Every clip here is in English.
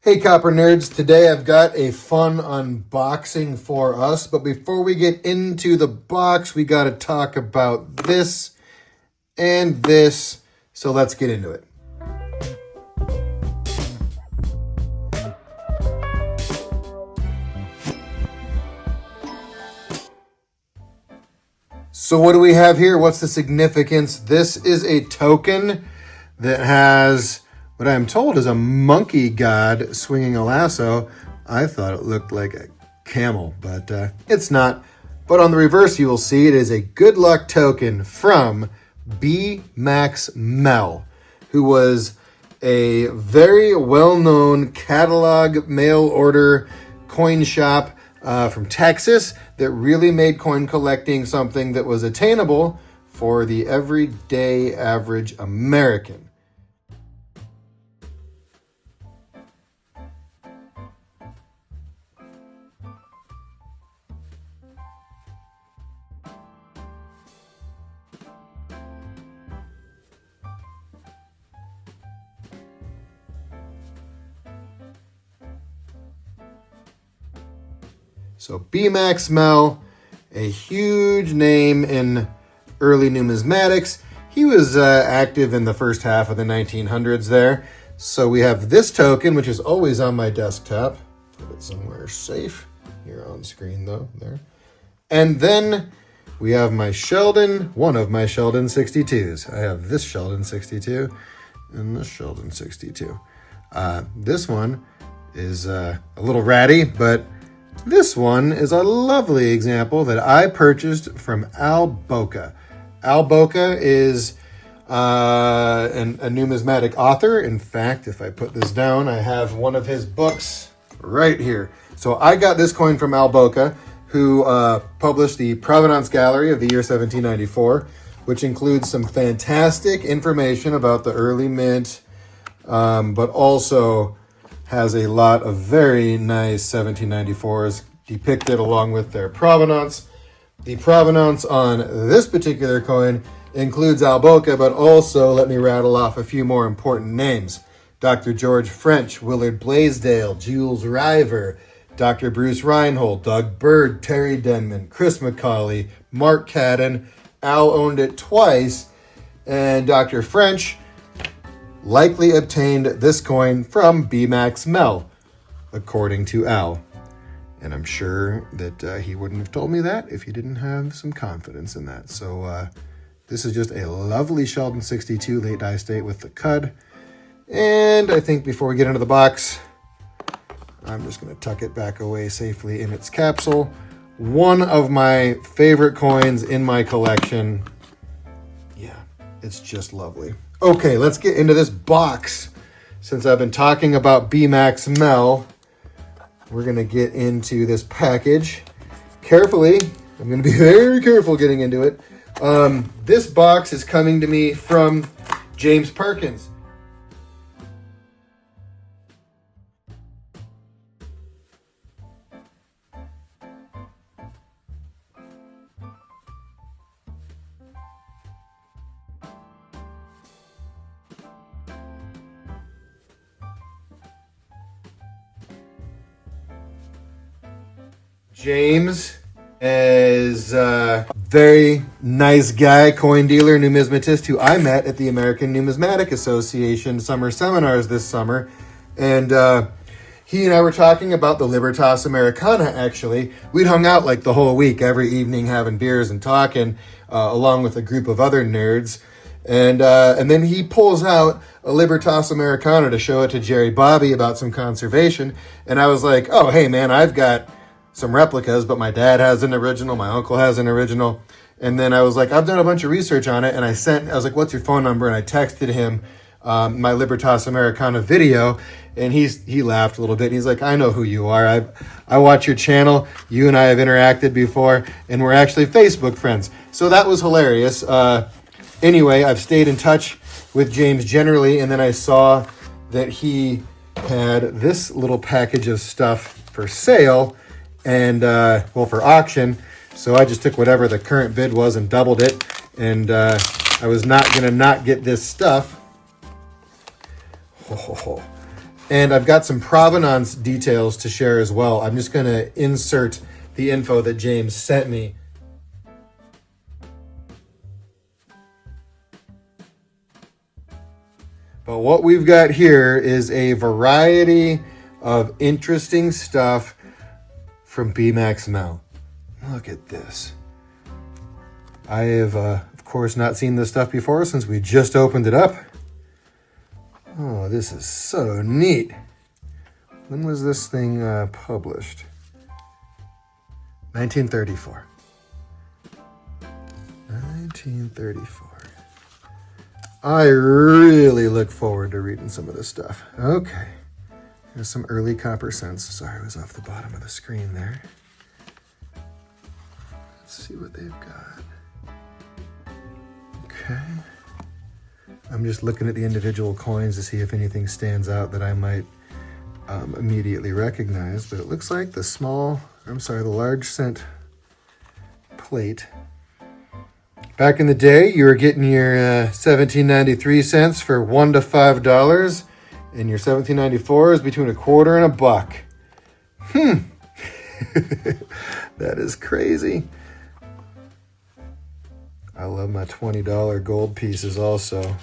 Hey Copper Nerds, today I've got a fun unboxing for us, but before we get into the box, we got to talk about this and this, so let's get into it. So what do we have here? What's the significance? This is a token that has what I'm told is a monkey god swinging a lasso. I thought it looked like a camel, but it's not. But on the reverse, you will see it is a good luck token from Mehl, who was a very well-known catalog mail order coin shop from Texas that really made coin collecting something that was attainable for the everyday average American. So Mehl, a huge name in early numismatics. He was active in the first half of the 1900s there. So we have this token, which is always on my desktop. Put it somewhere safe. Here on screen though, there. And then we have my Sheldon, one of my Sheldon 62s. I have this Sheldon 62 and this Sheldon 62. This one is a little ratty, but this one is a lovely example that I purchased from Al Boca. Al Boca is a numismatic author. In fact, if I put this down, I have one of his books right here. So I got this coin from Al Boca, who published the Provenance Gallery of the year 1794, which includes some fantastic information about the early mint, but also has a lot of very nice 1794s depicted along with their provenance. The provenance on this particular coin includes Al Boca, but also let me rattle off a few more important names. Dr. George French, Willard Blaisdell, Jules River, Dr. Bruce Reinhold, Doug Bird, Terry Denman, Chris McCauley, Mark Cadden. Al owned it twice, and Dr. French likely obtained this coin from Mehl, according to Al. And I'm sure that he wouldn't have told me that if he didn't have some confidence in that. So this is just a lovely Sheldon 62 late die state with the cud. And I think before we get into the box, I'm just going to tuck it back away safely in its capsule. One of my favorite coins in my collection. Yeah, it's just lovely. Okay, let's get into this box. Since I've been talking about Mehl, we're going to get into this package carefully. I'm going to be very careful getting into it. This box is coming to me from James Perkins. James is a very nice guy, coin dealer, numismatist, who I met at the American Numismatic Association summer seminars this summer. And he and I were talking about the Libertas Americana, actually. We'd hung out like the whole week, every evening having beers and talking, along with a group of other nerds. And then he pulls out a Libertas Americana to show it to Jerry Bobby about some conservation. And I was like, oh, hey, man, I've got some replicas, but my dad has an original, my uncle has an original. And then I was like, I've done a bunch of research on it, and I was like, what's your phone number? And I texted him my Libertas Americana video, and he laughed a little bit, and he's like, I know who you are. I watch your channel. You and I have interacted before, and we're actually Facebook friends. So that was hilarious. Anyway, I've stayed in touch with James generally, and then I saw that he had this little package of stuff for sale, and for auction. So I just took whatever the current bid was and doubled it, and I was not gonna not get this stuff. And I've got some provenance details to share as well. I'm just going to insert the info that James sent me. But what we've got here is a variety of interesting stuff from Mehl. Look at this. I have, of course, not seen this stuff before since we just opened it up. Oh, this is so neat. When was this thing published? 1934. 1934. I really look forward to reading some of this stuff. Okay. There's some early copper cents. Sorry, I was off the bottom of the screen there. Let's see what they've got. Okay. I'm just looking at the individual coins to see if anything stands out that I might immediately recognize. But it looks like the large cent plate. Back in the day, you were getting your 1793 cents for $1 to $5, and your 1794 is between $0.25 and $1. That is crazy. I love my $20 gold pieces also.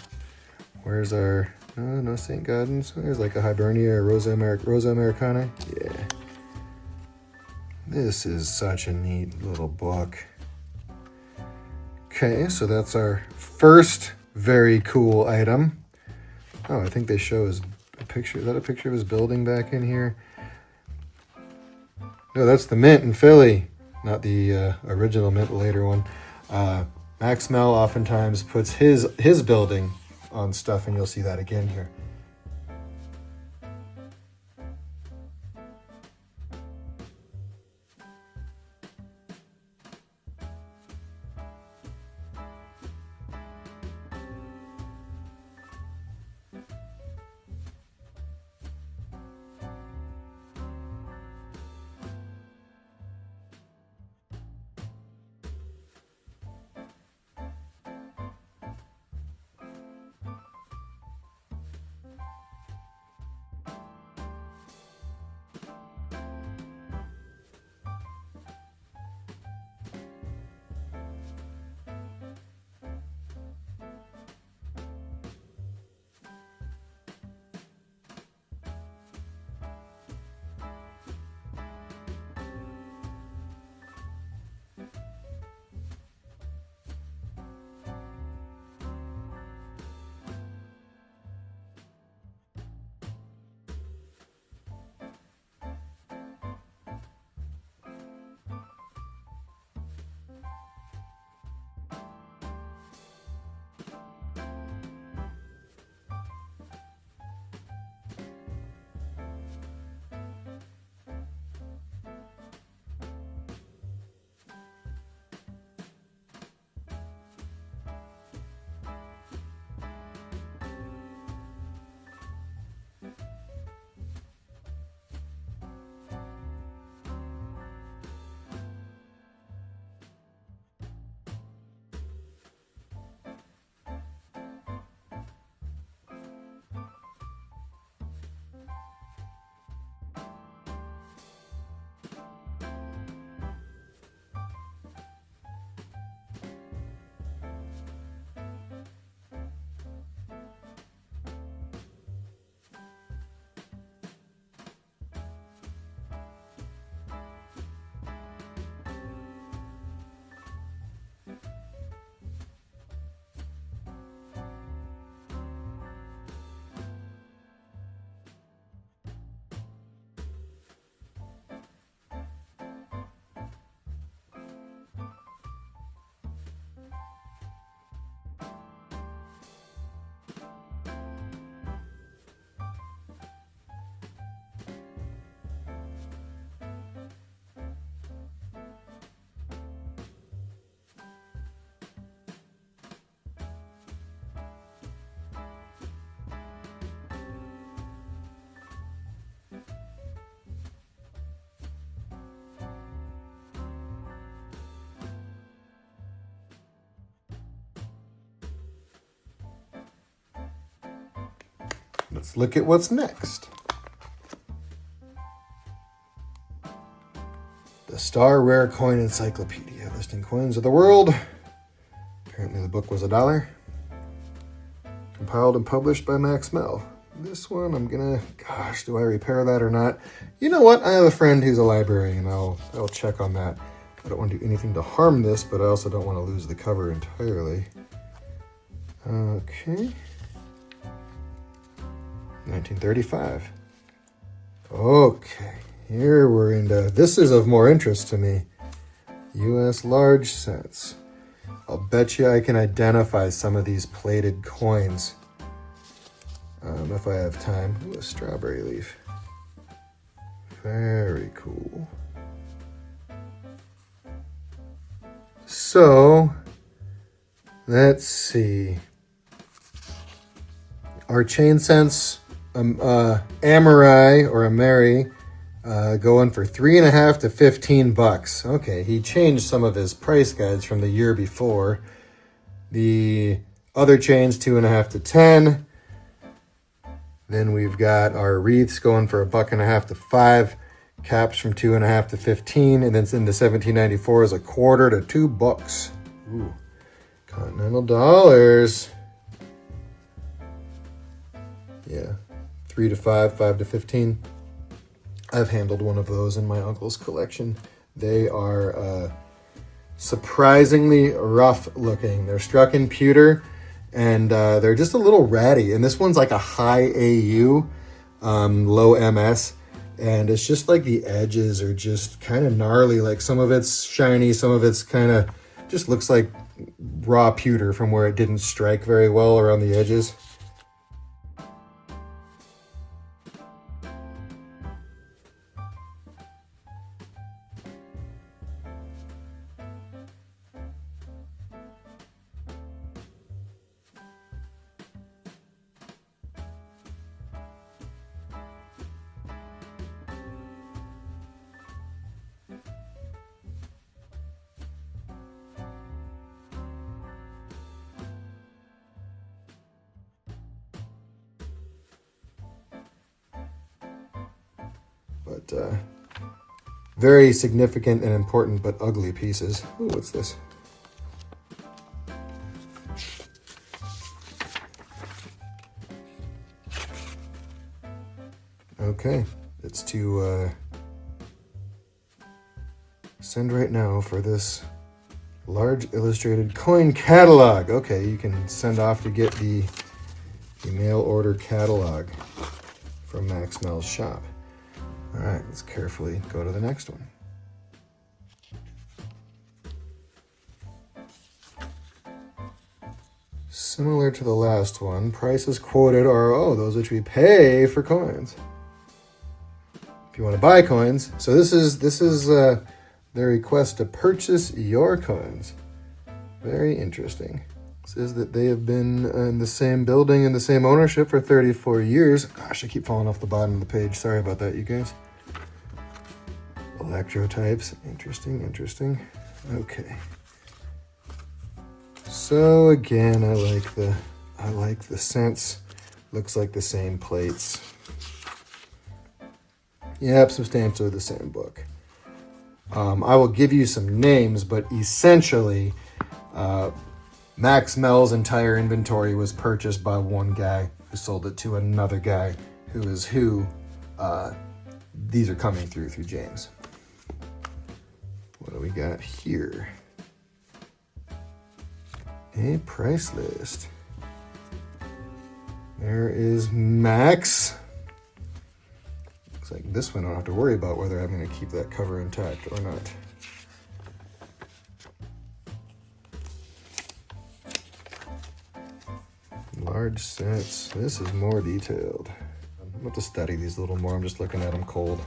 Where's our... no St. Gaudens. There's like a Hibernia or Rosa Americana. Yeah. This is such a neat little book. Okay, so that's our first very cool item. Oh, I think they show his picture. Is that a picture of his building back in here? No, that's the mint in Philly, not the original mint, later one. Max Mehl oftentimes puts his building on stuff, and you'll see that again here. Let's look at what's next. The Star Rare Coin Encyclopedia, listing coins of the world. Apparently the book was $1. Compiled and published by Max Mehl. This one, I'm gonna, gosh, do I repair that or not? You know what? I have a friend who's a librarian. I'll check on that. I don't want to do anything to harm this, but I also don't want to lose the cover entirely. Okay. 1935. Okay, here we're into, this is of more interest to me. U.S. large cents. I'll bet you I can identify some of these plated coins. If I have time. Ooh, a strawberry leaf. Very cool. So, let's see. Our chain cents, Amari or Amari, going for $3.50 to $15. Okay, he changed some of his price guides from the year before. The other chains, $2.50 to $10. Then we've got our wreaths going for $1.50 to $5. Caps from $2.50 to $15, and then into 1794 is $1/4 to $2. Ooh, Continental dollars. Yeah, 3 to 5, 5 to 15. I've handled one of those in my uncle's collection. They are surprisingly rough looking. They're struck in pewter, and they're just a little ratty. And this one's like a high AU, low MS. And it's just like the edges are just kind of gnarly. Like some of it's shiny, some of it's kind of just looks like raw pewter from where it didn't strike very well around the edges. But very significant and important but ugly pieces. Ooh, what's this? Okay, it's to send right now for this large illustrated coin catalog. Okay, you can send off to get the mail order catalog from Max Mehl's shop. All right, let's carefully go to the next one. Similar to the last one, prices quoted are, those which we pay for coins. If you want to buy coins, so this is their request to purchase your coins. Very interesting. It says that they have been in the same building and the same ownership for 34 years. Gosh, I keep falling off the bottom of the page. Sorry about that, you guys. Electrotypes. Interesting. Okay. So again, I like the cents. Looks like the same plates. Yep, substantially the same book. I will give you some names, but essentially, Max Mehl's entire inventory was purchased by one guy who sold it to another guy who is who. These are coming through James. What do we got here? A price list. There is Max. Looks like this one I don't have to worry about whether I'm going to keep that cover intact or not. Large sets. This is more detailed. I'm about to study these a little more. I'm just looking at them cold.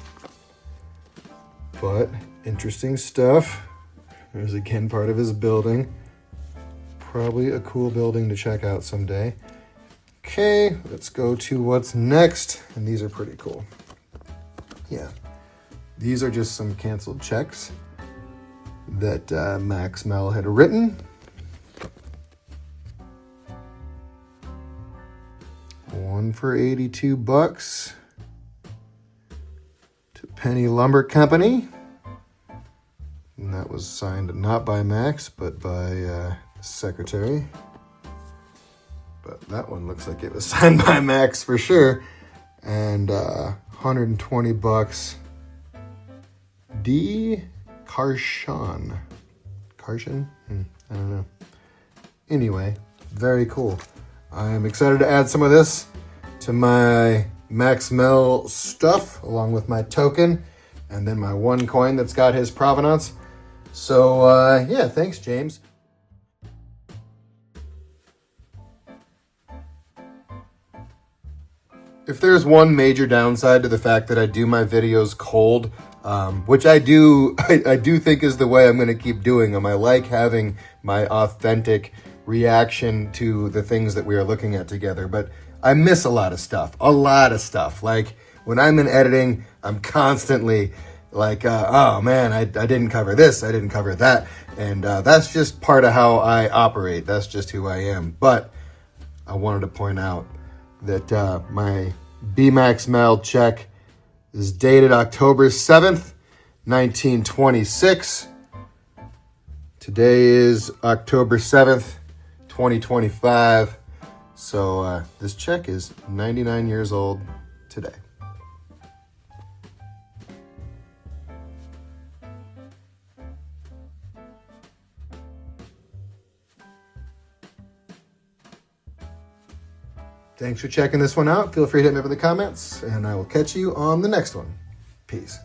But interesting stuff. There's again part of his building. Probably a cool building to check out someday. Okay, let's go to what's next. And these are pretty cool. Yeah, these are just some canceled checks that Max Mehl had written. One for $82 to Penny Lumber Company. was signed not by Max, but by secretary. But that one looks like it was signed by Max for sure. And $120. D. Karshan. Karshan? I don't know. Anyway, very cool. I'm excited to add some of this to my Max Mehl stuff, along with my token, and then my one coin that's got his provenance. So, yeah, thanks, James. If there's one major downside to the fact that I do my videos cold, which I do think is the way I'm going to keep doing them. I like having my authentic reaction to the things that we are looking at together, but I miss a lot of stuff. Like when I'm in editing, I'm constantly like, oh man, I didn't cover this, I didn't cover that. And that's just part of how I operate. That's just who I am. But I wanted to point out that my B-Max Mehl check is dated October 7th, 1926. Today is October 7th, 2025. So this check is 99 years old today. Thanks for checking this one out. Feel free to hit me up in the comments, and I will catch you on the next one. Peace.